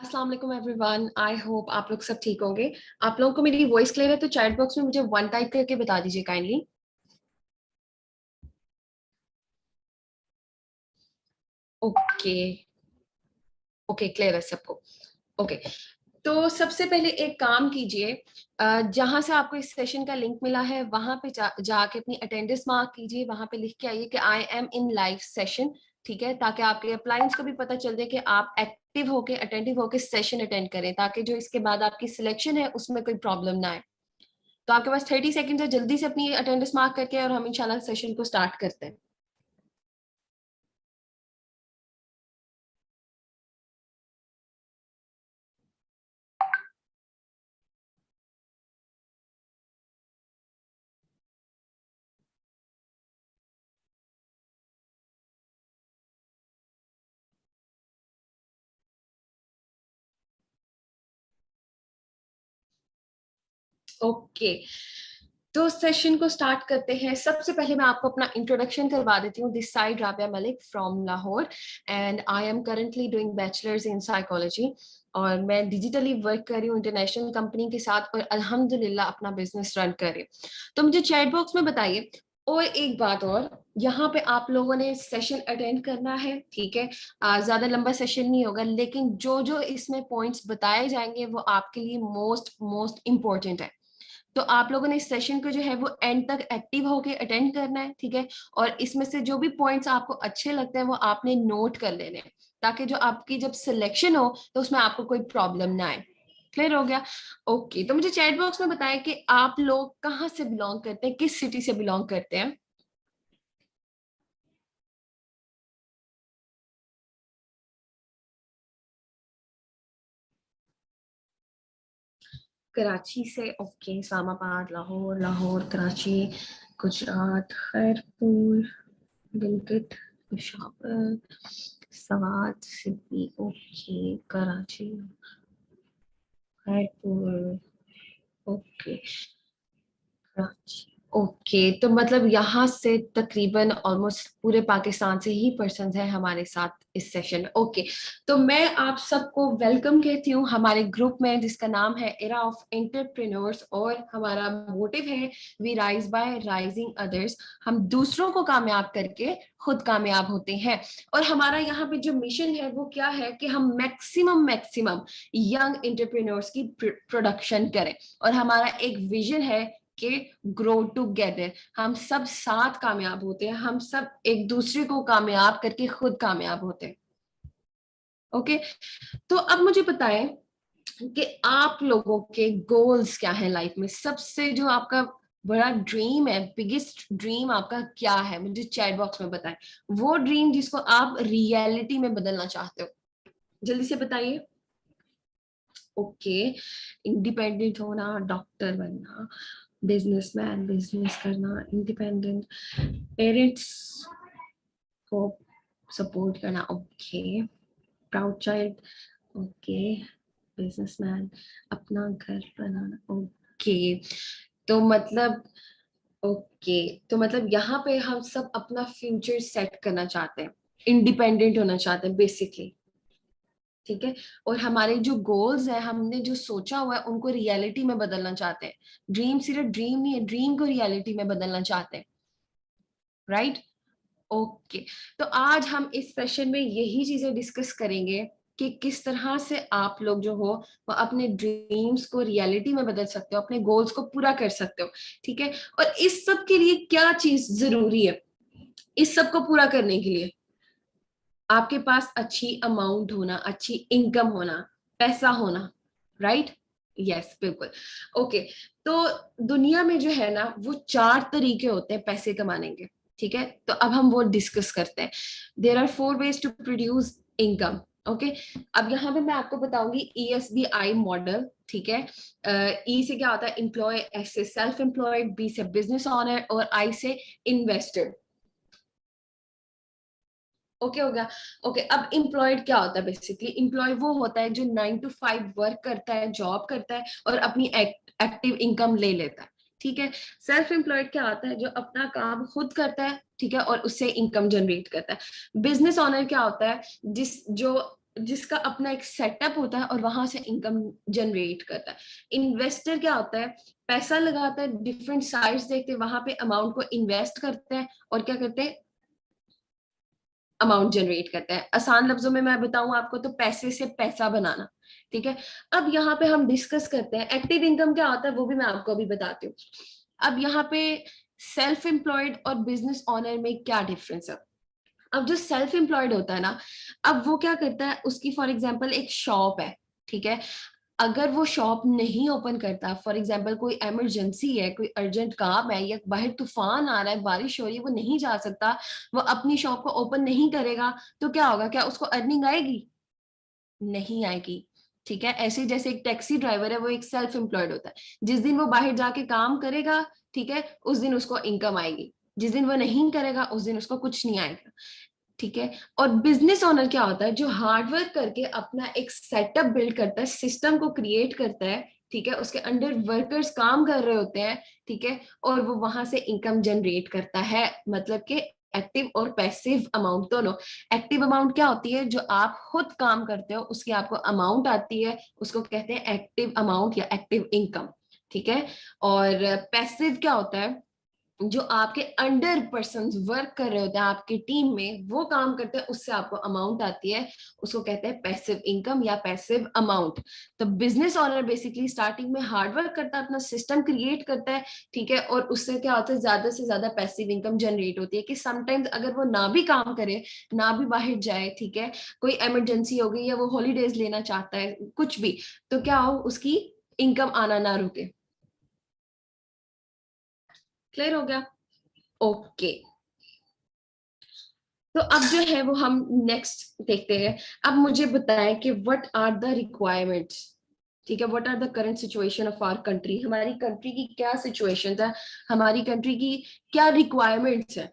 अस्सलाम वालेकुम everyone. I hope आप लोग सब ठीक होंगे। आप लोगों को मेरी वॉइस क्लियर है तो चैट बॉक्स में मुझे वन टाइप करके बता दीजिए काइंडली। ओके। ओके, क्लियर है सबको। ओके। तो सबसे पहले एक काम कीजिए, जहां से आपको इस सेशन का लिंक मिला है वहां पे जाके अपनी अटेंडेंस मार्क कीजिए। वहां पे लिख के आइए कि I am in live session. ठीक है, ताकि आपके अप्लायंस को भी पता चल जाए कि आप एक्टिव होके अटेंटिव होके सेशन अटेंड करें, ताकि जो इसके बाद आपकी सिलेक्शन है उसमें कोई प्रॉब्लम ना आए। तो आपके पास 30 सेकेंड है, जल्दी से अपनी अटेंडेंस मार्क करके और हम इंशाल्लाह सेशन को स्टार्ट करते हैं। ओके, तो सेशन को स्टार्ट करते हैं। सबसे पहले मैं आपको अपना इंट्रोडक्शन करवा देती हूँ। This side Rabia Malik from Lahore and I am currently doing bachelors in psychology. और मैं डिजिटली वर्क कर रही हूँ इंटरनेशनल कंपनी के साथ और अल्हम्दुलिल्लाह अपना बिजनेस रन कर रही हूँ। तो मुझे चैट बॉक्स में बताइए। और एक बात और, यहाँ पे आप लोगों ने सेशन अटेंड करना है, ठीक है। ज्यादा लंबा सेशन नहीं होगा, लेकिन जो जो इसमें पॉइंट्स बताए जाएंगे वो आपके लिए मोस्ट मोस्ट इम्पोर्टेंट है। तो आप लोगों ने इस सेशन को जो है वो एंड तक एक्टिव होके अटेंड करना है, ठीक है। और इसमें से जो भी पॉइंट्स आपको अच्छे लगते हैं वो आपने नोट कर लेने हैं, ताकि जो आपकी जब सिलेक्शन हो तो उसमें आपको कोई प्रॉब्लम ना आए। क्लियर हो गया? ओके, तो मुझे चैट बॉक्स में बताएं कि आप लोग कहाँ से बिलोंग करते हैं, किस सिटी से बिलोंग करते हैं। कराची से। Okay, Islamabad, Lahore, Karachi, Gujarat, Khairpur, Gilgit, Peshawar, Swat, Sydney. Okay, Karachi, Khairpur. Okay, Karachi. Okay, तो मतलब यहाँ से तकरीबन ऑलमोस्ट पूरे पाकिस्तान से ही पर्सन है हमारे साथ इस सेशन में। ओके, तो मैं आप सबको वेलकम कहती हूँ हमारे ग्रुप में, जिसका नाम है एरा ऑफ एंटरप्रेन्योर्स। और हमारा मोटिव है we rise by rising others. हम दूसरों को कामयाब करके खुद कामयाब होते हैं। और हमारा यहाँ पे जो मिशन है वो क्या है कि हम मैक्सिमम मैक्सिमम यंग एंटरप्रेन्योर्स की प्रोडक्शन करें। और हमारा एक विजन है कि ग्रो टुगेदर, हम सब साथ कामयाब होते हैं, हम सब एक दूसरे को कामयाब करके खुद कामयाब होते हैं। ओके, तो अब मुझे बताएं कि आप लोगों के गोल्स क्या है लाइफ में। सबसे जो आपका बड़ा ड्रीम है, बिगेस्ट ड्रीम आपका क्या है, मुझे चैट बॉक्स में बताएं। वो ड्रीम जिसको आप रियलिटी में बदलना चाहते हो, जल्दी से बताइए। ओके, इंडिपेंडेंट होना, डॉक्टर बनना, बिजनेसमैन, बिजनेस करना, इंडिपेंडेंट, पेरेंट्स को सपोर्ट करना। Okay, proud child. Okay, businessman, अपना घर बनाना। ओके, तो मतलब ओके, तो मतलब यहाँ पे हम सब अपना फ्यूचर सेट करना चाहते हैं, इंडिपेंडेंट होना चाहते हैं बेसिकली। ठीक है, और हमारे जो गोल्स हैं, हमने जो सोचा हुआ है उनको रियलिटी में बदलना चाहते हैं। ड्रीम सिर्फ ड्रीम नहीं है, ड्रीम को रियलिटी में बदलना चाहते हैं। राइट? ओके, तो आज हम इस सेशन में यही चीजें डिस्कस करेंगे कि किस तरह से आप लोग जो हो वो अपने ड्रीम्स को रियलिटी में बदल सकते हो, अपने गोल्स को पूरा कर सकते हो। ठीक है, और इस सब के लिए क्या चीज जरूरी है? इस सब को पूरा करने के लिए आपके पास अच्छी अमाउंट होना, अच्छी इनकम होना, पैसा होना। राइट? यस, बिल्कुल। ओके, तो दुनिया में जो है ना वो चार तरीके होते हैं पैसे कमाने के। ठीक है, तो अब हम वो डिस्कस करते हैं। There are four ways to produce income. Okay, अब यहाँ पे मैं आपको बताऊंगी ESBI मॉडल। ठीक है, ई से क्या होता है? एम्प्लॉय, एस से सेल्फ एम्प्लॉयड, बी से बिजनेस ऑनर और आई से इन्वेस्टर। ओके, हो गया। ओके, अब एम्प्लॉयड क्या होता है? बेसिकली एम्प्लॉय वो होता है जो 9 to 5 वर्क करता है, जॉब करता है और अपनी एक्टिव इनकम ले लेता है। ठीक है, सेल्फ एम्प्लॉयड क्या होता है? जो अपना काम खुद करता है, ठीक है, और उससे इनकम जनरेट करता है। बिजनेस ऑनर क्या होता है? जिस जो जिसका अपना एक सेटअप होता है और वहां से इनकम जनरेट करता है। इन्वेस्टर क्या होता है, पैसा लगाता है, डिफरेंट साइट्स देखते हैं, वहां पे अमाउंट को इन्वेस्ट करते हैं और क्या करते हैं, अमाउंट जनरेट करते हैं। आसान लफ्जों में मैं बताऊं आपको तो पैसे से पैसा बनाना। ठीक है, अब यहाँ पे हम डिस्कस करते हैं एक्टिव इनकम क्या होता है, वो भी मैं आपको अभी बताती हूँ। अब यहाँ पे सेल्फ एम्प्लॉयड और बिजनेस ओनर में क्या डिफरेंस है। अब जो सेल्फ एम्प्लॉयड होता है ना, अब वो क्या करता है, उसकी फॉर एग्जांपल एक शॉप है, ठीक है, अगर वो शॉप नहीं ओपन करता, फॉर एग्जांपल कोई इमरजेंसी है, कोई अर्जेंट काम है, या बाहर तूफान आ रहा है, बारिश हो रही है, वो नहीं जा सकता, वो अपनी शॉप को ओपन नहीं करेगा, तो क्या होगा, क्या उसको अर्निंग आएगी, नहीं आएगी। ठीक है, ऐसे जैसे एक टैक्सी ड्राइवर है, वो एक सेल्फ एम्प्लॉयड होता है, जिस दिन वो बाहर जाके काम करेगा, ठीक है, उस दिन उसको इनकम आएगी, जिस दिन वो नहीं करेगा उस दिन उसको कुछ नहीं आएगा। ठीक है, और बिजनेस ओनर क्या होता है, जो हार्डवर्क करके अपना एक सेटअप बिल्ड करता है, सिस्टम को क्रिएट करता है, ठीक है, उसके अंडर वर्कर्स काम कर रहे होते हैं, ठीक है, और वो वहां से इनकम जनरेट करता है, मतलब कि एक्टिव और पैसिव अमाउंट दोनों। एक्टिव अमाउंट क्या होती है, जो आप खुद काम करते हो उसकी आपको अमाउंट आती है, उसको कहते हैं एक्टिव अमाउंट या एक्टिव इनकम। ठीक है, और पैसिव क्या होता है, जो आपके अंडर पर्सन वर्क कर रहे होते हैं आपकी टीम में, वो काम करते हैं, उससे आपको अमाउंट आती है, उसको कहते हैं पैसिव इनकम या पैसिव अमाउंट। तो बिजनेस ओनर बेसिकली स्टार्टिंग में हार्डवर्क करता है, अपना सिस्टम क्रिएट करता है, ठीक है, और उससे क्या होता है, ज्यादा से ज्यादा पैसिव इनकम जनरेट होती है, कि समटाइम्स अगर वो ना भी काम करे, ना भी बाहर जाए, ठीक है, कोई इमरजेंसी हो गई या वो हॉलीडेज लेना चाहता है, कुछ भी, तो क्या हो, उसकी इनकम आना ना रुके। क्लियर हो गया? ओके, तो अब जो है वो हम नेक्स्ट देखते हैं। अब मुझे बताएं कि व्हाट आर द रिक्वायरमेंट्स, ठीक है, what are the current situation of our country, हमारी कंट्री की क्या सिचुएशन है, हमारी कंट्री की क्या रिक्वायरमेंट्स है।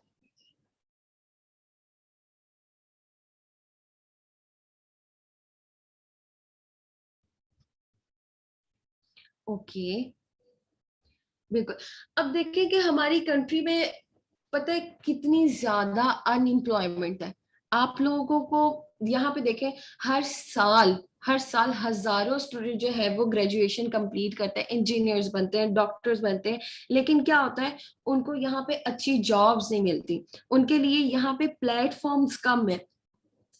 ओके, बिल्कुल। अब देखिए कि हमारी कंट्री में पता है कितनी ज्यादा अनएम्प्लॉयमेंट है। आप लोगों को यहाँ पे देखें, हर साल हजारों स्टूडेंट जो है वो ग्रेजुएशन कंप्लीट करते हैं, इंजीनियर्स बनते हैं, डॉक्टर्स बनते हैं, लेकिन क्या होता है, उनको यहाँ पे अच्छी जॉब्स नहीं मिलती, उनके लिए यहाँ पे प्लेटफॉर्म्स कम है,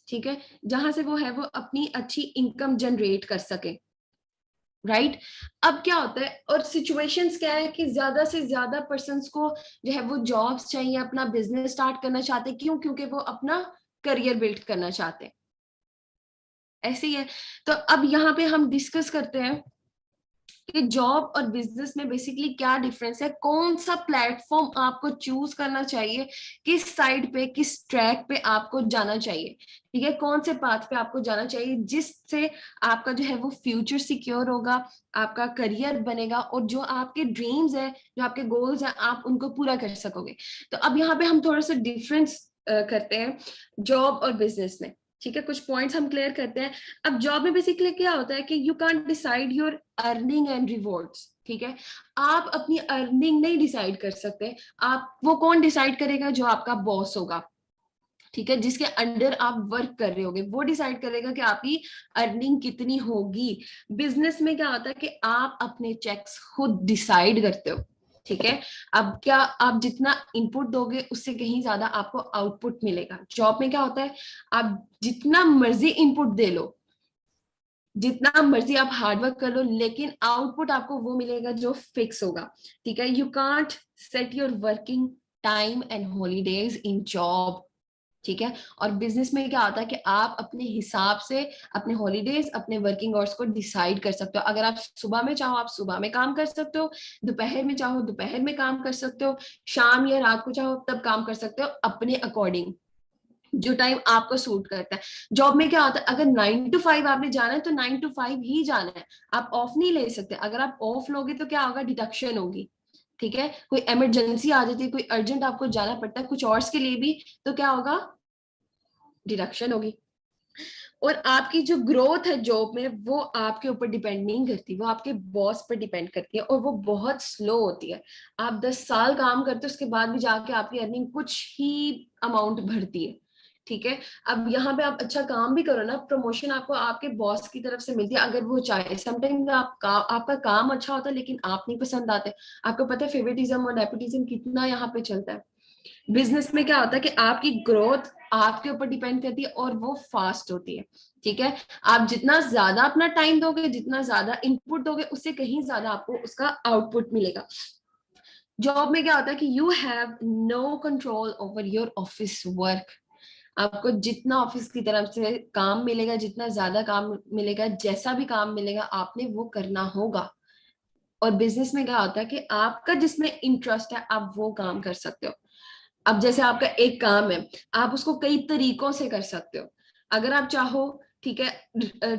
ठीक है, जहां से वो है वो अपनी अच्छी इनकम जनरेट कर सके। राइट, अब क्या होता है, और सिचुएशंस क्या है कि ज्यादा से ज्यादा पर्सन्स को जो है वो जॉब्स चाहिए, अपना बिजनेस स्टार्ट करना चाहते हैं, क्यों, क्योंकि वो अपना करियर बिल्ड करना चाहते हैं। ऐसे ही है। तो अब यहाँ पे हम डिस्कस करते हैं कि जॉब और बिजनेस में बेसिकली क्या डिफरेंस है, कौन सा प्लेटफॉर्म आपको चूज करना चाहिए, किस साइड पे, किस ट्रैक पे आपको जाना चाहिए, ठीक है, कौन से पाथ पे आपको जाना चाहिए, जिससे आपका जो है वो फ्यूचर सिक्योर होगा, आपका करियर बनेगा, और जो आपके ड्रीम्स है, जो आपके गोल्स हैं, आप उनको पूरा कर सकोगे। तो अब यहाँ पे हम थोड़ा सा डिफरेंस करते हैं जॉब और बिजनेस में। ठीक है, कुछ पॉइंट्स हम क्लियर करते हैं। अब जॉब में बेसिकली क्या होता है कि you can decide your earning and rewards, ठीक है, आप अपनी अर्निंग नहीं डिसाइड कर सकते, आप, वो कौन डिसाइड करेगा, जो आपका बॉस होगा, ठीक है, जिसके अंडर आप वर्क कर रहे होगे, वो डिसाइड करेगा कि आपकी अर्निंग कितनी होगी। बिजनेस में क्या होता है कि आप अपने चेक्स खुद डिसाइड करते हो, ठीक है, अब क्या, आप जितना इनपुट दोगे उससे कहीं ज्यादा आपको आउटपुट मिलेगा। जॉब में क्या होता है, आप जितना मर्जी इनपुट दे लो, जितना मर्जी आप हार्डवर्क कर लो, लेकिन आउटपुट आपको वो मिलेगा जो फिक्स होगा। ठीक है, you can't set your working time and holidays in job, ठीक है, और बिजनेस में क्या होता है कि आप अपने हिसाब से अपने हॉलीडेज, अपने वर्किंग आवर्स को डिसाइड कर सकते हो। अगर आप सुबह में चाहो आप सुबह में काम कर सकते हो, दोपहर में चाहो दोपहर में काम कर सकते हो, शाम या रात को चाहो तब काम कर सकते हो, अपने अकॉर्डिंग, जो टाइम आपको सूट करता है। जॉब में क्या होता है, अगर 9 to 5 आपने जाना है तो 9 to 5 ही जाना है, आप ऑफ नहीं ले सकते। अगर आप ऑफ लोगे तो क्या होगा, डिडक्शन होगी, ठीक है, कोई इमरजेंसी आ जाती है, कोई अर्जेंट आपको जाना पड़ता है कुछ और के लिए भी, तो क्या होगा, डिडक्शन होगी। और आपकी जो ग्रोथ है जॉब में, वो आपके ऊपर डिपेंड नहीं करती, वो आपके बॉस पर डिपेंड करती है, और वो बहुत स्लो होती है। आप 10 साल काम करते हो, उसके बाद भी जाके आपकी अर्निंग कुछ ही अमाउंट भरती है, ठीक है। अब यहाँ पे आप अच्छा काम भी करो ना, प्रमोशन आपको आपके बॉस की तरफ से मिलती है अगर वो चाहे। समटाइम्स आपका काम अच्छा होता है लेकिन आप नहीं पसंद आते। आपको पता है फेवरेटिज्म और नेपोटिज्म कितना यहाँ पे चलता है। बिजनेस में क्या होता है कि आपकी ग्रोथ आपके ऊपर डिपेंड करती है और वो फास्ट होती है। ठीक है। आप जितना ज्यादा अपना टाइम दोगे, जितना ज्यादा इनपुट दोगे, उससे कहीं ज्यादा आपको उसका आउटपुट मिलेगा। जॉब में क्या होता है कि you have no control over your office work. आपको जितना ऑफिस की तरफ से काम मिलेगा, जितना ज्यादा काम मिलेगा, जैसा भी काम मिलेगा, आपने वो करना होगा। और बिजनेस में क्या होता है कि आपका जिसमें इंटरेस्ट है आप वो काम कर सकते हो। अब जैसे आपका एक काम है, आप उसको कई तरीकों से कर सकते हो। अगर आप चाहो, ठीक है,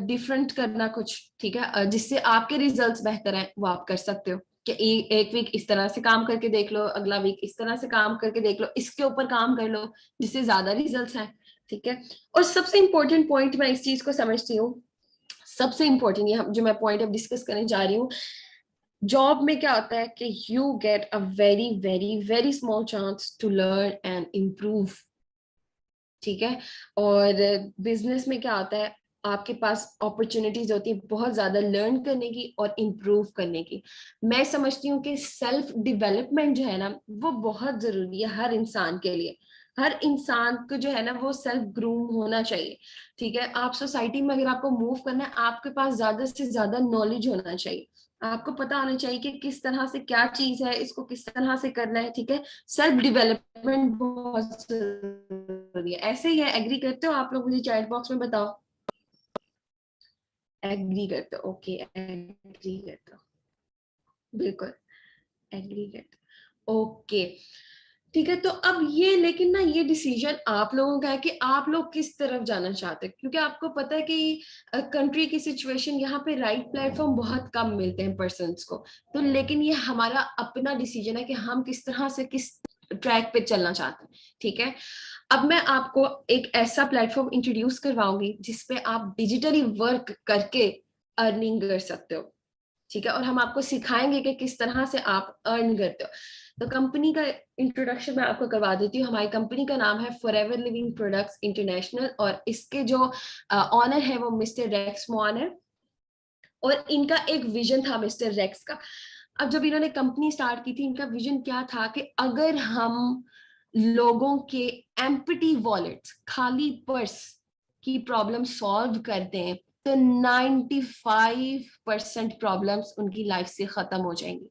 डिफरेंट करना कुछ, ठीक है, जिससे आपके रिजल्ट्स बेहतर हैं, वो आप कर सकते हो। कि एक वीक इस तरह से काम करके देख लो, अगला वीक इस तरह से काम करके देख लो, इसके ऊपर काम कर लो जिससे ज्यादा रिजल्ट्स हैं। ठीक है। और सबसे इंपॉर्टेंट पॉइंट मैं इस चीज को समझती हूँ, सबसे इंपॉर्टेंट ये जो मैं पॉइंट अब डिस्कस करने जा रही हूँ, जॉब में क्या होता है कि you get a very very very small chance to learn and improve. ठीक है। और बिजनेस में क्या होता है, आपके पास अपॉर्चुनिटीज होती है बहुत ज्यादा लर्न करने की और इम्प्रूव करने की। मैं समझती हूँ कि सेल्फ डेवलपमेंट जो है ना वो बहुत जरूरी है हर इंसान के लिए। हर इंसान को जो है ना वो सेल्फ ग्रूम होना चाहिए। ठीक है। आप सोसाइटी में अगर आपको मूव करना है, आपके पास ज्यादा से ज्यादा नॉलेज होना चाहिए। आपको पता होना चाहिए कि किस तरह से क्या चीज है, इसको किस तरह से करना है। ठीक है। सेल्फ डेवलपमेंट बहुत जरूरी है। ऐसे ही है, एग्री करते हो आप लोग? मुझे चैट बॉक्स में बताओ। एग्री करते हो? ओके, एग्री करते हो, बिल्कुल एग्री करते हो। ओके, ठीक है। तो अब ये, लेकिन ना ये डिसीजन आप लोगों का है कि आप लोग किस तरफ जाना चाहते हैं, क्योंकि आपको पता है कि कंट्री की सिचुएशन यहाँ पे राइट प्लेटफॉर्म बहुत कम मिलते हैं पर्सन्स को। तो लेकिन ये हमारा अपना डिसीजन है कि हम किस तरह से किस ट्रैक पे चलना चाहते हैं। ठीक है। अब मैं आपको एक ऐसा प्लेटफॉर्म इंट्रोड्यूस करवाऊंगी जिसपे आप डिजिटली वर्क करके अर्निंग कर सकते हो। ठीक है। और हम आपको सिखाएंगे कि किस तरह से आप अर्न करते हो। तो कंपनी का इंट्रोडक्शन मैं आपको करवा देती हूँ। हमारी कंपनी का नाम है फॉरएवर लिविंग प्रोडक्ट्स इंटरनेशनल, और इसके जो ऑनर है वो मिस्टर रेक्स मोहन है। और इनका एक विजन था मिस्टर रेक्स का। अब जब इन्होंने कंपनी स्टार्ट की थी, इनका विजन क्या था कि अगर हम लोगों के एम्प्टी वॉलेट्स, खाली पर्स की प्रॉब्लम सॉल्व करते हैं तो 95% प्रॉब्लम्स उनकी लाइफ से खत्म हो जाएंगी।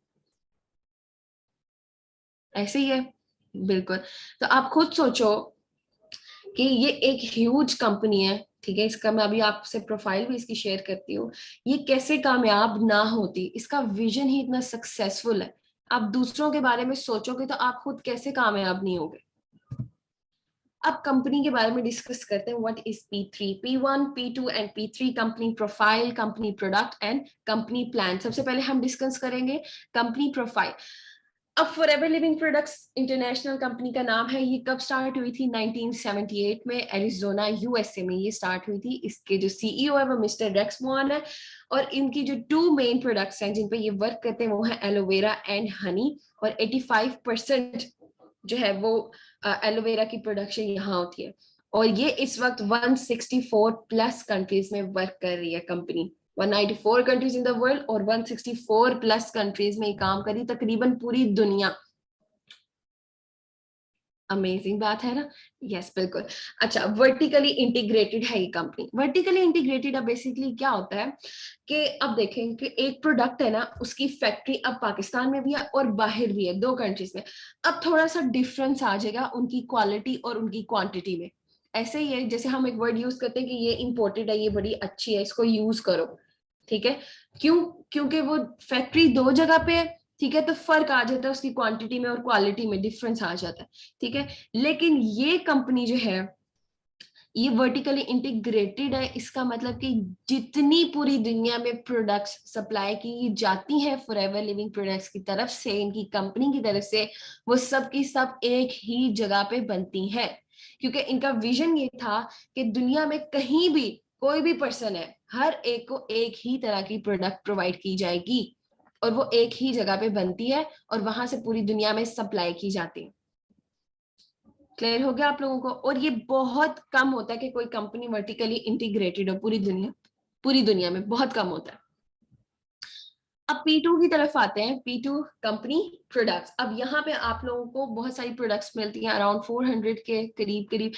ऐसे ही है, बिल्कुल। तो आप खुद सोचो कि ये एक ह्यूज कंपनी है। ठीक है। इसका मैं अभी आपसे प्रोफाइल भी इसकी शेयर करती हूँ। ये कैसे कामयाब ना होती, इसका विजन ही इतना सक्सेसफुल है। आप दूसरों के बारे में सोचोगे तो आप खुद कैसे कामयाब नहीं होगे। अब कंपनी के बारे में डिस्कस करते हैं। What is P3, P1, P2 and P3? Company profile, company product and company plan. सबसे पहले हम डिस्कस करेंगे कंपनी प्रोफाइल। अब forever living Products international company का नाम है। ये कब स्टार्ट हुई थी? 1978 में एरिजोना यूएसए में ये स्टार्ट हुई थी। इसके जो सीईओ है वो मिस्टर रेक्स मोहन है। और इनकी जो 2 मेन प्रोडक्ट्स हैं जिन पे ये वर्क करते हैं वो है एलोवेरा एंड हनी। और 85% जो है वो एलोवेरा की प्रोडक्शन यहाँ होती है। और ये इस वक्त 164 प्लस कंट्रीज में वर्क कर रही है company. 194 countries in the world और 164 प्लस कंट्रीज में काम करी, तकरीबन पूरी दुनिया। अमेजिंग बात है ना? यस, बिल्कुल। अच्छा, वर्टिकली इंटीग्रेटेड है ये कंपनी। वर्टिकली इंटीग्रेटेड अब बेसिकली क्या होता है कि अब देखें कि एक प्रोडक्ट है ना, उसकी फैक्ट्री अब पाकिस्तान में भी है और बाहर भी है, 2 कंट्रीज में। अब थोड़ा सा डिफरेंस आ जाएगा उनकी क्वालिटी और उनकी क्वांटिटी में। ऐसे ही है जैसे हम एक वर्ड यूज करते हैं कि ये इंपोर्टेड है, ये बड़ी अच्छी है, इसको यूज करो। ठीक है। क्यों? क्योंकि वो फैक्ट्री 2 जगह पे है। ठीक है। तो फर्क आ जाता है उसकी क्वांटिटी में और क्वालिटी में, डिफरेंस आ जाता है। ठीक है। लेकिन ये कंपनी जो है ये वर्टिकली इंटीग्रेटेड है। इसका मतलब कि जितनी पूरी दुनिया में प्रोडक्ट्स सप्लाई की जाती हैं फॉरएवर लिविंग प्रोडक्ट्स की तरफ से, इनकी कंपनी की तरफ से, वो सब की सब एक ही जगह पे बनती हैं। क्योंकि इनका विजन ये था कि दुनिया में कहीं भी कोई भी पर्सन है, हर एक को एक ही तरह की प्रोडक्ट प्रोवाइड की जाएगी और वो एक ही जगह पे बनती है और वहां से पूरी दुनिया में सप्लाई की जाती है। क्लियर हो गया आप लोगों को? और ये बहुत कम होता है कि कोई कंपनी वर्टिकली इंटीग्रेटेड हो, पूरी दुनिया में बहुत कम होता है। अब P2 की तरफ आते हैं। P2 company products. अब यहाँ पे आप लोगों को बहुत सारी प्रोडक्ट्स मिलती हैं, अराउंड 400 के करीब करीब।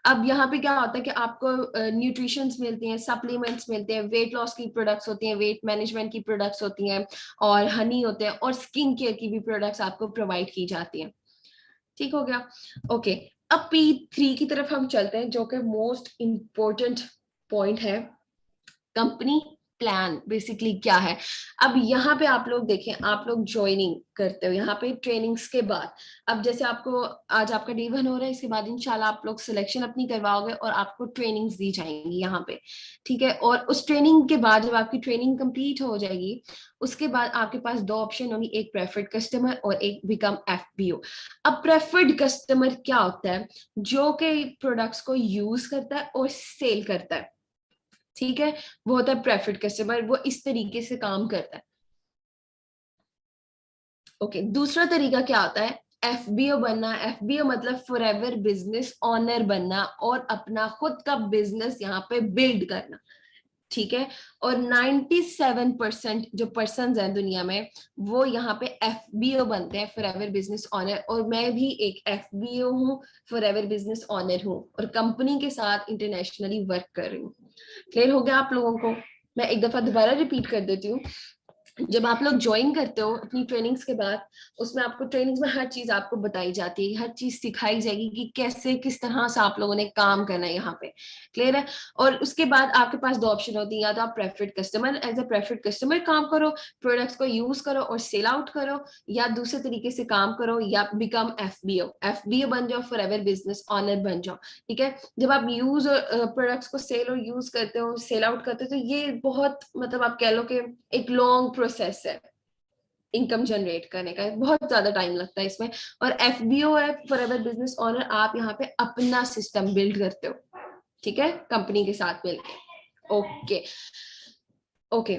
अब यहाँ पे क्या होता है कि आपको न्यूट्रिशंस मिलती हैं, सप्लीमेंट्स मिलते हैं, वेट लॉस की प्रोडक्ट्स होती हैं, वेट मैनेजमेंट की प्रोडक्ट्स होती हैं, और हनी होते हैं, और स्किन केयर की भी प्रोडक्ट्स आपको प्रोवाइड की जाती हैं। ठीक हो गया? ओके, अब P3 की तरफ हम चलते हैं, जो कि मोस्ट इंपॉर्टेंट पॉइंट है। कंपनी प्लान बेसिकली क्या है? अब यहाँ पे आप लोग देखें, आप लोग ज्वाइनिंग करते हो यहाँ पे ट्रेनिंग्स के बाद। अब जैसे आपको आज आपका डे 1 हो रहा है, इसके बाद इंशाल्लाह आप लोग सिलेक्शन अपनी करवाओगे और आपको ट्रेनिंग्स दी जाएंगी यहाँ पे। ठीक है, और उस ट्रेनिंग के बाद जब आपकी ट्रेनिंग कंप्लीट हो जाएगी, उसके बाद आपके पास 2 ऑप्शन होंगी, एक प्रेफर्ड कस्टमर और एक बिकम FBO। अब प्रेफर्ड कस्टमर क्या होता है? जो कि प्रोडक्ट्स को यूज करता है और सेल करता है। ठीक है, वो होता है प्रेफर्ड कस्टमर, वो इस तरीके से काम करता है। ओके, दूसरा तरीका क्या होता है? FBO बनना। FBO मतलब फॉरएवर बिजनेस ओनर बनना और अपना खुद का बिजनेस यहाँ पे बिल्ड करना। ठीक है, और 97% जो पर्सन है दुनिया में, वो यहाँ पे FBO बनते हैं, फॉरएवर बिजनेस ओनर। और मैं भी एक FBO हूँ, फॉरएवर बिजनेस ओनर हूँ, और कंपनी के साथ इंटरनेशनली वर्क कर रही हूँ। क्लियर हो गया आप लोगों को? मैं एक दफा दोबारा रिपीट कर देती हूँ। जब आप लोग ज्वाइन करते हो अपनी ट्रेनिंग्स के बाद, उसमें आपको ट्रेनिंग्स में हर चीज आपको बताई जाती है, हर चीज सिखाई जाएगी कि कैसे किस तरह से आप लोगों ने काम करना है यहाँ पे। क्लियर है? और उसके बाद आपके पास 2 ऑप्शन होती है, या तो आप preferred customer, as a preferred customer काम करो, प्रोडक्ट्स को यूज करो और सेल आउट करो, या दूसरे तरीके से काम करो, या बिकम FBO। FBO बन जाओ, फॉर एवर बिजनेस ऑनर बन जाओ। ठीक है, जब आप यूज प्रोडक्ट्स को सेल और यूज करते हो, सेल आउट करते हो, तो ये बहुत मतलब आप कह लो कि एक लॉन्ग प्रोसेस है इनकम जनरेट करने का, बहुत ज्यादा टाइम लगता है इसमें। और FBO है, फॉर एवर बिजनेस ऑनर, आप यहाँ पे अपना सिस्टम बिल्ड करते हो। ठीक है, कंपनी के साथ मिलकर। ओके ओके,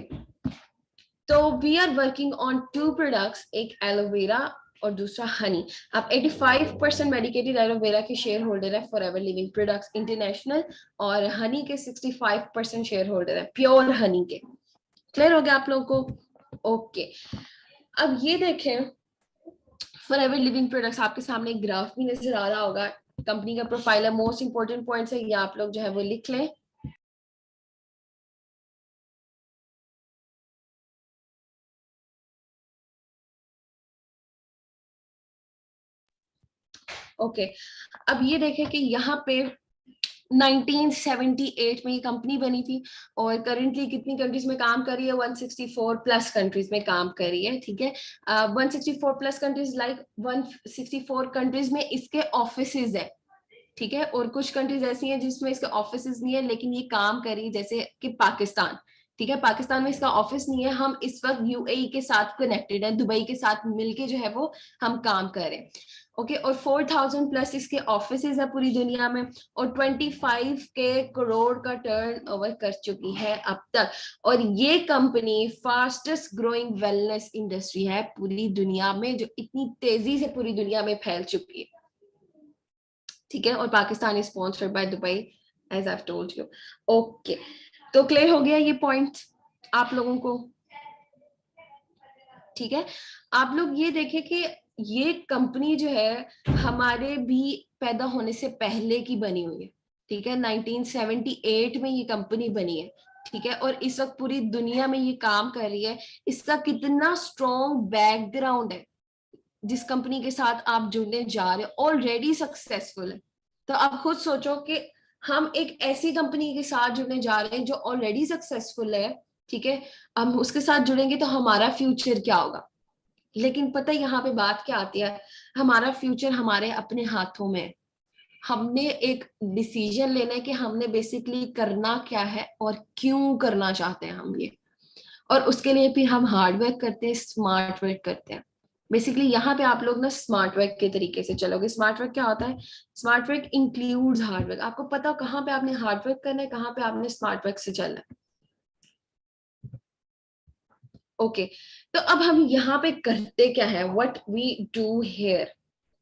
तो we are working on 2 products, एक एलोवेरा और दूसरा हनी। आप 85% मेडिकेटेड एलोवेरा के शेयर होल्डर है, Forever Living Products International, और हनी के 65% शेयर होल्डर है, प्योर हनी के। क्लियर हो गया आप लोगों को? ओके, अब ये देखें, फॉर एवर लिविंग प्रोडक्ट्स, आपके सामने एक ग्राफ भी नजर आ रहा होगा, कंपनी का प्रोफाइल है, मोस्ट इंपोर्टेंट पॉइंट्स है, ये आप लोग जो है वो लिख लें। ओके, अब ये देखें कि यहाँ पे 1978 में ये कंपनी बनी थी, और करंटली कितनी कंट्रीज में काम कर रही है? 164 प्लस कंट्रीज में काम कर रही है। ठीक है, 164 प्लस कंट्रीज, लाइक 164 कंट्रीज में इसके ऑफिसेज है। ठीक है, और कुछ कंट्रीज ऐसी हैं जिसमें इसके ऑफिसेज नहीं है, लेकिन ये काम कर रही है, जैसे कि पाकिस्तान। ठीक है, पाकिस्तान में इसका ऑफिस नहीं है, हम इस वक्त UAE के साथ कनेक्टेड है, दुबई के साथ मिलके जो है वो हम काम कर रहे हैं। ओके, और 4000 प्लस इसके ऑफिसेज है पूरी दुनिया में, और 25 के करोड़ का टर्नओवर कर चुकी है अब तक। और ये company fastest growing wellness industry है पूरी दुनिया में, जो इतनी तेजी से पूरी दुनिया में फैल चुकी है। ठीक है, और Pakistan is sponsored by Dubai, as I told you. Okay, तो क्लियर हो गया ये पॉइंट आप लोगों को? ठीक है, आप लोग ये देखें कि ये कंपनी जो है हमारे भी पैदा होने से पहले की बनी हुई है। ठीक है, 1978 में ये कंपनी बनी है। ठीक है, और इस वक्त पूरी दुनिया में ये काम कर रही है। इसका कितना स्ट्रॉन्ग बैकग्राउंड है, जिस कंपनी के साथ आप जुड़ने जा रहे हो ऑलरेडी सक्सेसफुल है। तो आप खुद सोचो कि हम एक ऐसी कंपनी के साथ जुड़ने जा रहे हैं जो ऑलरेडी सक्सेसफुल है। ठीक है, हम उसके साथ जुड़ेंगे तो हमारा फ्यूचर क्या होगा? लेकिन पता है यहाँ पे बात क्या आती है? हमारा फ्यूचर हमारे अपने हाथों में है। हमने एक डिसीजन लेना है कि हमने बेसिकली करना क्या है और क्यों करना चाहते हैं हम ये, और उसके लिए भी हम हार्ड वर्क करते हैं, स्मार्ट वर्क करते हैं। बेसिकली यहाँ पे आप लोग ना स्मार्ट वर्क के तरीके से चलोगे। स्मार्ट वर्क क्या होता है? Smart work includes hard work. आपको पता हो कहाँ पे आपने हार्ड वर्क करना है, कहाँ पे आपने स्मार्ट वर्क से चलना है। ओके, तो अब हम यहाँ पे करते क्या है, व्हाट वी डू हियर?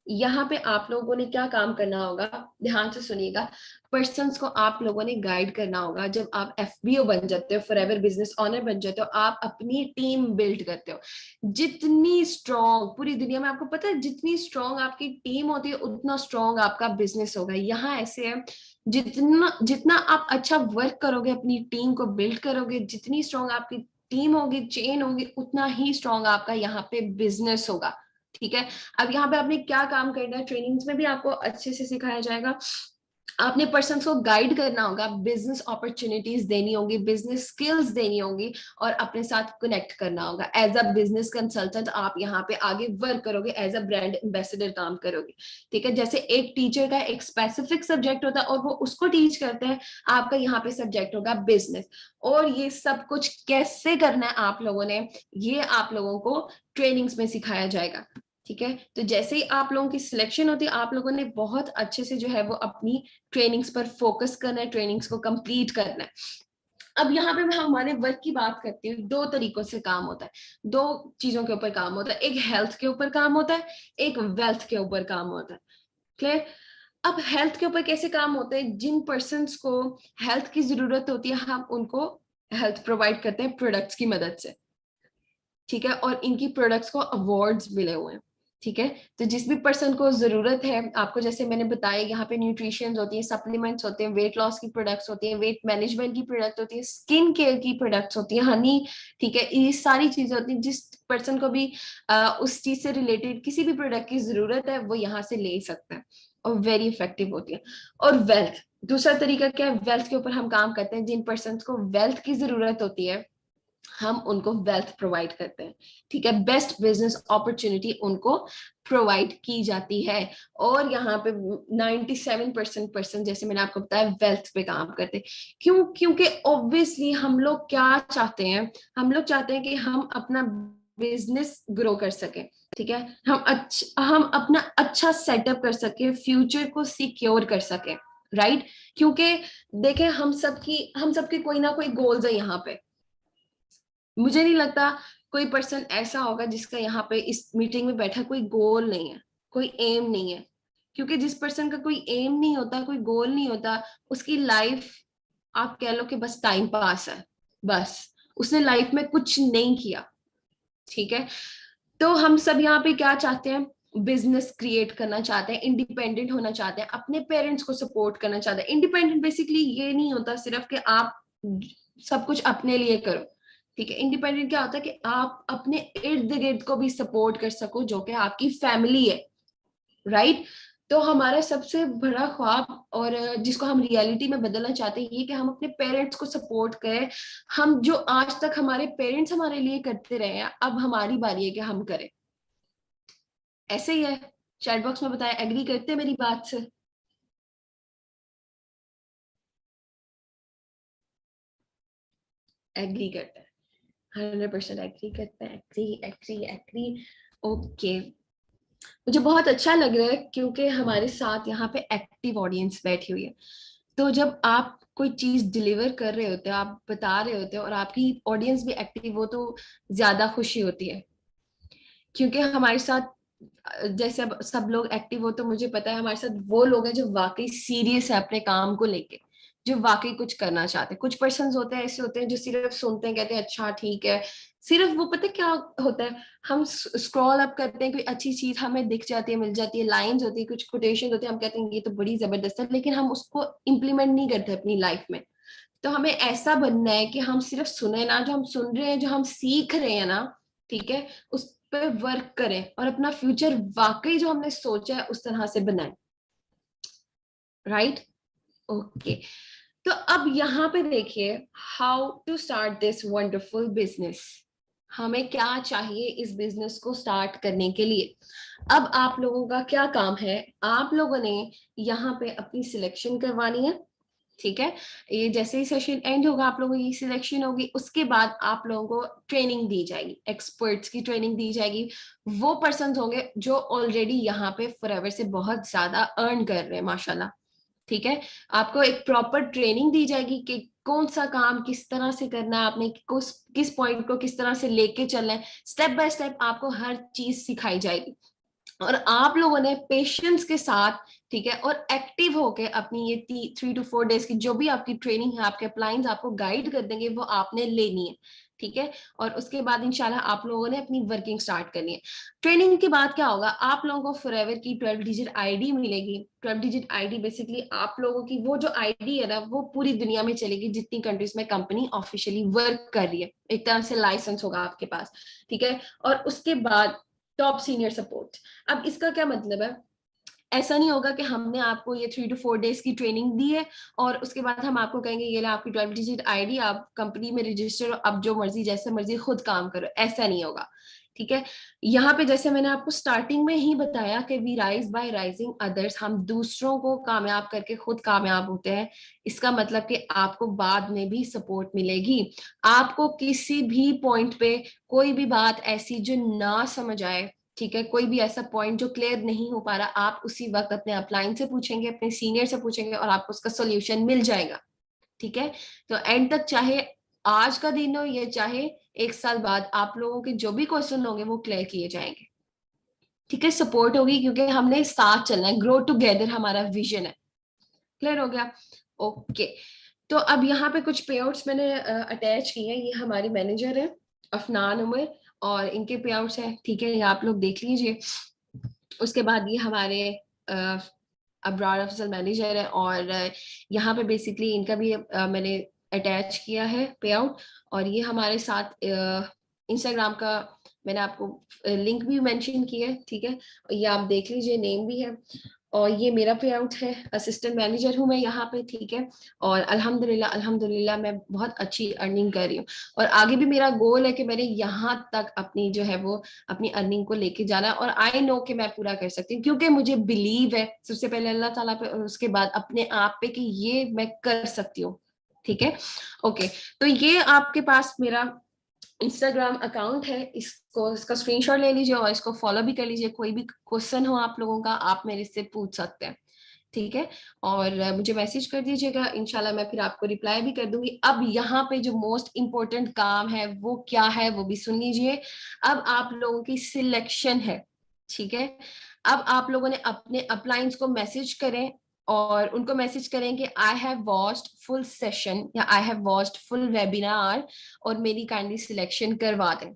यहाँ पे आप लोगों ने क्या काम करना होगा, ध्यान से सुनिएगा। पर्सन्स को आप लोगों ने गाइड करना होगा। जब आप एफबीओ बन जाते हो, फॉरएवर बिजनेस ओनर बन जाते हो, आप अपनी टीम बिल्ड करते हो। जितनी स्ट्रॉन्ग पूरी दुनिया में, आपको पता है, जितनी स्ट्रॉन्ग आपकी टीम होती है उतना स्ट्रॉन्ग आपका बिजनेस होगा। यहाँ ऐसे है, जितना जितना आप अच्छा वर्क करोगे, अपनी टीम को बिल्ड करोगे, जितनी स्ट्रॉन्ग आपकी टीम होगी, चेन होगी, उतना ही स्ट्रॉन्ग आपका यहाँ पे बिजनेस होगा। ठीक है। अब यहाँ पे आपने क्या काम करना है, ट्रेनिंग्स में भी आपको अच्छे से सिखाया जाएगा। आपने पर्सन्स को गाइड करना होगा, बिजनेस अपॉर्चुनिटीज देनी होगी, बिजनेस स्किल्स देनी होगी, और अपने साथ कनेक्ट करना होगा। एज अ बिजनेस कंसल्टेंट आप यहाँ पे आगे वर्क करोगे, एज अ ब्रांड एम्बेसडर काम करोगे। ठीक है। जैसे एक टीचर का एक स्पेसिफिक सब्जेक्ट होता है और वो उसको टीच करते हैं, आपका यहाँ पे सब्जेक्ट होगा बिजनेस। और ये सब कुछ कैसे करना है आप लोगों ने, ये आप लोगों को ट्रेनिंग्स में सिखाया जाएगा। ठीक है। तो जैसे ही आप लोगों की सिलेक्शन होती है, आप लोगों ने बहुत अच्छे से जो है वो अपनी ट्रेनिंग्स पर फोकस करना है, ट्रेनिंग्स को कंप्लीट करना है। अब यहाँ पे मैं हमारे वर्क की बात करती हूँ। दो तरीकों से काम होता है, दो चीजों के ऊपर काम होता है। एक हेल्थ के ऊपर काम होता है, एक वेल्थ के ऊपर काम होता है। क्लियर। अब हेल्थ के ऊपर कैसे काम होते हैं, जिन पर्सन्स को हेल्थ की जरूरत होती है, हम उनको हेल्थ प्रोवाइड करते हैं प्रोडक्ट्स की मदद से। ठीक है। और इनकी प्रोडक्ट्स को अवार्ड्स मिले हुए हैं। ठीक है। तो जिस भी पर्सन को जरूरत है, आपको जैसे मैंने बताया, यहाँ पे न्यूट्रिशन होती है, सप्लीमेंट्स होते हैं, वेट लॉस की प्रोडक्ट्स होती है, वेट मैनेजमेंट की प्रोडक्ट होती है, स्किन केयर की प्रोडक्ट्स होती है, हनी। ठीक है। ये सारी चीजें होती हैं। जिस पर्सन को भी उस चीज से रिलेटेड किसी भी प्रोडक्ट की जरूरत है, वो यहाँ से ले सकता है, और वेरी इफेक्टिव होती है। और वेल्थ, दूसरा तरीका क्या है, वेल्थ के ऊपर हम काम करते हैं। जिन पर्सन को वेल्थ की जरूरत होती है, हम उनको वेल्थ प्रोवाइड करते हैं। ठीक है। बेस्ट बिजनेस अपॉर्चुनिटी उनको प्रोवाइड की जाती है। और यहाँ पे 97% पर्सन, जैसे मैंने आपको बताया, वेल्थ पे काम करते हैं। क्यों? क्योंकि ऑब्वियसली हम लोग क्या चाहते हैं, हम लोग चाहते हैं कि हम अपना बिजनेस ग्रो कर सकें। ठीक है। हम अपना अच्छा सेटअप कर सके, फ्यूचर को सिक्योर कर सके। राइट। क्योंकि देखें, हम सबके कोई ना कोई गोल्स है यहाँ पे। मुझे नहीं लगता कोई पर्सन ऐसा होगा जिसका यहाँ पे इस मीटिंग में बैठा कोई गोल नहीं है, कोई एम नहीं है। क्योंकि जिस पर्सन का कोई एम नहीं होता, कोई गोल नहीं होता, उसकी लाइफ, आप कह लो कि बस टाइम पास है। बस उसने लाइफ में कुछ नहीं किया। ठीक है। तो हम सब यहाँ पे क्या चाहते हैं, बिजनेस क्रिएट करना चाहते हैं, इंडिपेंडेंट होना चाहते हैं, अपने पेरेंट्स को सपोर्ट करना चाहते हैं। इंडिपेंडेंट बेसिकली ये नहीं होता सिर्फ कि आप सब कुछ अपने लिए करो। ठीक है। इंडिपेंडेंट क्या होता है कि आप अपने इर्द गिर्द को भी सपोर्ट कर सको, जो कि आपकी फैमिली है। राइट। तो हमारा सबसे बड़ा ख्वाब, और जिसको हम रियलिटी में बदलना चाहते हैं, ये कि हम अपने पेरेंट्स को सपोर्ट करें। हम जो आज तक हमारे पेरेंट्स हमारे लिए करते रहे हैं, अब हमारी बारी है कि हम करें। ऐसे ही है। चैट बॉक्स में बताएं, एग्री करते हैं मेरी बात से? एग्री करते हैं? 100% एग्री करते हैं। Agree agree agree. ओके। मुझे बहुत अच्छा लग रहा है क्योंकि हमारे साथ यहाँ पे एक्टिव ऑडियंस बैठी हुई है। तो जब आप कोई चीज डिलीवर कर रहे होते हो, आप बता रहे होते हो, और आपकी ऑडियंस भी एक्टिव हो, तो ज्यादा खुशी होती है। क्योंकि हमारे साथ जैसे अब सब लोग एक्टिव हो, तो मुझे पता है हमारे साथ वो लोग हैं जो वाकई सीरियस है अपने काम को लेके, जो वाकई कुछ करना चाहते हैं। कुछ पर्सन होते हैं, ऐसे होते हैं जो सिर्फ सुनते हैं, कहते हैं अच्छा ठीक है। सिर्फ वो, पता है क्या होता है, हम स्क्रॉल अप करते हैं, कोई अच्छी चीज हमें दिख जाती है, मिल जाती है, लाइंस होती है, कुछ कोटेशन होते हैं, हम कहते हैं ये तो बड़ी जबरदस्त है, लेकिन हम उसको इम्प्लीमेंट नहीं करते अपनी लाइफ में। तो हमें ऐसा बनना है कि हम सिर्फ सुने ना, जो हम सुन रहे हैं, जो हम सीख रहे हैं ना, ठीक है, उस पर वर्क करें, और अपना फ्यूचर वाकई जो हमने सोचा है उस तरह से बनाएं। राइट। ओके। तो अब यहाँ पे देखिए, how to start this wonderful business. हमें क्या चाहिए इस बिजनेस को स्टार्ट करने के लिए। अब आप लोगों का क्या काम है, आप लोगों ने यहाँ पे अपनी सिलेक्शन करवानी है। ठीक है। ये जैसे ही सेशन एंड होगा, आप लोगों की सिलेक्शन होगी, उसके बाद आप लोगों को ट्रेनिंग दी जाएगी, एक्सपर्ट्स की ट्रेनिंग दी जाएगी। वो पर्सन होंगे जो ऑलरेडी यहाँ पे फॉरएवर से बहुत ज्यादा अर्न कर रहे हैं, माशाल्लाह। ठीक है। आपको एक प्रॉपर ट्रेनिंग दी जाएगी कि कौन सा काम किस तरह से करना है, आपने किस पॉइंट को किस तरह से लेके चलना है, स्टेप बाय स्टेप आपको हर चीज सिखाई जाएगी। और आप लोगों ने पेशेंस के साथ, ठीक है, और एक्टिव होके अपनी ये 3 to 4 डेज की जो भी आपकी ट्रेनिंग है, आपके अपलाइंस आपको गाइड कर देंगे, वो आपने लेनी है, ठीक है। और उसके बाद इंशाल्लाह आप लोगों ने अपनी वर्किंग स्टार्ट करनी है। ट्रेनिंग के बाद क्या होगा, आप लोगों को फॉरएवर की 12 डिजिट आईडी मिलेगी। 12 डिजिट आईडी बेसिकली आप लोगों की वो जो आईडी है ना, वो पूरी दुनिया में चलेगी जितनी कंट्रीज में कंपनी ऑफिशियली वर्क कर रही है, एक तरह से लाइसेंस होगा आपके पास, ठीक है। और उसके बाद टॉप सीनियर सपोर्ट। अब इसका क्या मतलब है, ऐसा नहीं होगा कि हमने आपको ये 3 to 4 डेज की ट्रेनिंग दी है और उसके बाद हम आपको कहेंगे ये ले आपकी 12 डिजिट आईडी, आप कंपनी में रजिस्टर हो, अब जो मर्जी जैसे मर्जी खुद काम करो, ऐसा नहीं होगा, ठीक है। यहाँ पे जैसे मैंने आपको स्टार्टिंग में ही बताया कि we rise by rising others, हम दूसरों को कामयाब करके खुद कामयाब होते हैं। इसका मतलब कि आपको बाद में भी सपोर्ट मिलेगी। आपको किसी भी पॉइंट पे कोई भी बात ऐसी जो ना समझ आए, ठीक है, कोई भी ऐसा पॉइंट जो क्लियर नहीं हो पा रहा, आप उसी वक्त अपने अपलाइन से पूछेंगे, अपने सीनियर से पूछेंगे और आपको उसका सोल्यूशन मिल जाएगा, ठीक है। तो एंड तक चाहे आज का दिन हो या चाहे 1 साल बाद, आप लोगों के जो भी क्वेश्चन होंगे वो क्लियर किए जाएंगे, ठीक है। सपोर्ट होगी क्योंकि हमने साथ चलना है, ग्रो टुगेदर हमारा विजन है। क्लियर हो गया? ओके। तो अब यहाँ पे कुछ पे आउट्स मैंने अटैच किए हैं। ये हमारी मैनेजर है अफनान उमर, और इनके पे आउट्स है, ठीक है, ये आप लोग देख लीजिए। उसके बाद ये हमारे अब्रार अफजल मैनेजर है, और यहाँ पे बेसिकली इनका भी मैंने अटैच किया है पे आउट। और ये हमारे साथ इंस्टाग्राम का मैंने आपको लिंक भी मेंशन किया है, ठीक है, ये आप देख लीजिए, नेम भी है। और ये मेरा पे आउट है, असिस्टेंट मैनेजर हूँ मैं यहाँ पे, ठीक है। और अल्हम्दुलिल्लाह अल्हम्दुलिल्लाह मैं बहुत अच्छी अर्निंग कर रही हूँ, और आगे भी मेरा गोल है कि मैंने यहाँ तक अपनी जो है वो अपनी अर्निंग को लेके जाना है, और आई नो कि मैं पूरा कर सकती हूँ, क्योंकि मुझे बिलीव है सबसे पहले अल्लाह ताला पे और उसके बाद अपने आप पे कि ये मैं कर सकती हूँ, ठीक है। ओके, तो ये आपके पास मेरा इंस्टाग्राम अकाउंट है, इसको इसका स्क्रीनशॉट ले लीजिए और इसको फॉलो भी कर लीजिए। कोई भी क्वेश्चन हो आप लोगों का, आप मेरे से पूछ सकते हैं, ठीक है। और मुझे मैसेज कर दीजिएगा, इंशाल्लाह मैं फिर आपको रिप्लाई भी कर दूंगी। अब यहाँ पे जो मोस्ट इम्पोर्टेंट काम है वो क्या है, वो भी सुन लीजिए। अब आप लोगों की सिलेक्शन है, ठीक है। अब आप लोगों ने अपने अपलाइंस को मैसेज करें और उनको मैसेज करें कि I have watched full session या I have watched full webinar और मेरी काइंडली सिलेक्शन करवा दें,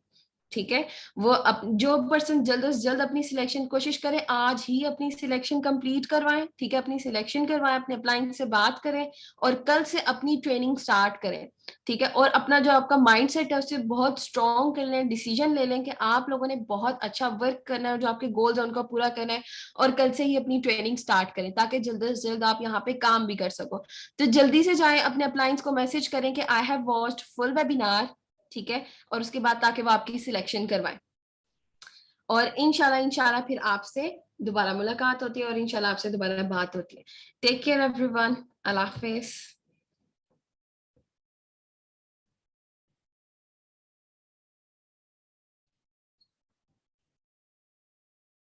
ठीक है। वो जो पर्सन जल्द से जल्द अपनी सिलेक्शन कोशिश करें, आज ही अपनी सिलेक्शन कंप्लीट करवाएं, ठीक है, अपनी सिलेक्शन करवाएं, अपने अप्लाइंट से बात करें और कल से अपनी ट्रेनिंग स्टार्ट करें, ठीक है। और अपना जो आपका माइंड सेट है उससे बहुत स्ट्रॉन्ग कर लें, डिसीजन ले लें कि आप लोगों ने बहुत अच्छा वर्क करना है, जो आपके गोल्स है उनको पूरा करना है, और कल से ही अपनी ट्रेनिंग स्टार्ट करें ताकि जल्द से जल्द आप यहाँ पे काम भी कर सको। तो जल्दी से जाएं, अपने अप्लाइंस को मैसेज करें कि I have watched full webinar, ठीक है, और उसके बाद ताकि वो आपकी सिलेक्शन करवाएं। और इंशाल्लाह इंशाल्लाह फिर आपसे दोबारा मुलाकात होती है और इंशाल्लाह आपसे दोबारा बात होती है। टेक केयर एवरीवन, अल्लाह हाफिज।